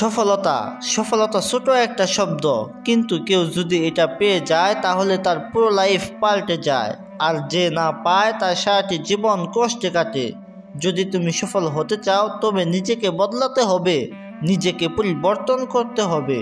সফলতা সফলতা ছোট একটা শব্দ, কিন্তু কেউ যদি এটা পেয়ে যায় তাহলে তার পুরো লাইফ পাল্টে যায়। আর যে না পায় তার সারাটি জীবন কষ্টে কাটে। যদি তুমি সফল হতে চাও তবে নিজেকে বদলাতে হবে, নিজেকে পরিবর্তন করতে হবে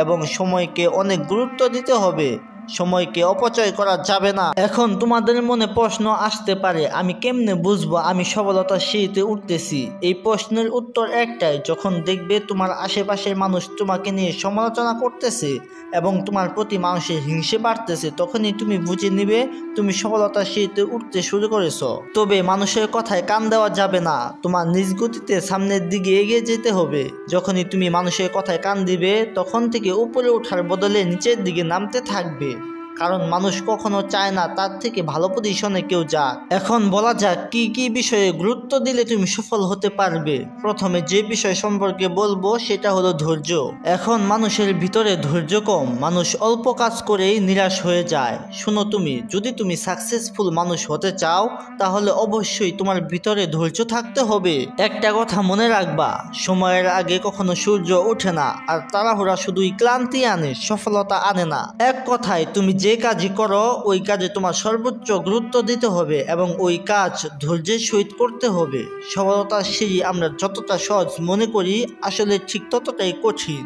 এবং সময়কে অনেক গুরুত্ব দিতে হবে। সময়কে অপচয় করা যাবে না। এখন তোমাদের মনে প্রশ্ন আসতে পারে, আমি কেমনে বুঝবো আমি সফলতার সিঁড়িতে উঠতেছি? এই প্রশ্নের উত্তর একটাই, যখন দেখবে তোমার আশেপাশের মানুষ তোমাকে নিয়ে সমালোচনা করতেছে এবং তোমার প্রতি মানুষের হিংসে বাড়তেছে, তখনই তুমি বুঝে নিবে তুমি সফলতার সিঁড়িতে উঠতে শুরু করেছো। তবে মানুষের কথায় কান দেওয়া যাবে না, তোমার নিজ গতিতে সামনের দিকে এগিয়ে যেতে হবে। যখনই তুমি মানুষের কথায় কান দিবে তখন থেকে উপরে ওঠার বদলে নিচের দিকে নামতে থাকবে, কারণ মানুষ কখনো চায় না তার থেকে ভালো পজিশনে কেউ যাক। এখন বলা যাক কি কি বিষয়ে গুরুত্ব দিলে তুমি সফল হতে পারবে। প্রথমে যে বিষয় সম্পর্কে বলবো সেটা হলো ধৈর্য। এখন মানুষের ভিতরে ধৈর্য কম, মানুষ অল্প কাজ করেই নিরাশ হয়ে যায়। শোনো, যদি তুমি সাকসেসফুল মানুষ হতে চাও তাহলে অবশ্যই তোমার ভিতরে ধৈর্য থাকতে হবে। একটা কথা মনে রাখবা, সময়ের আগে কখনো সূর্য ওঠে না, আর তাড়াহুড়া শুধুই ক্লান্তি আনে, সফলতা আনে না। এক কথায়, তুমি যে কাজই করো ওই কাজে তোমার সর্বোচ্চ গুরুত্ব দিতে হবে এবং ওই কাজ ধৈর্যের সহিত করতে হবে। সফলতার সিঁড়ি আমরা যতটা সহজ মনে করি আসলে ঠিক ততটাই কঠিন।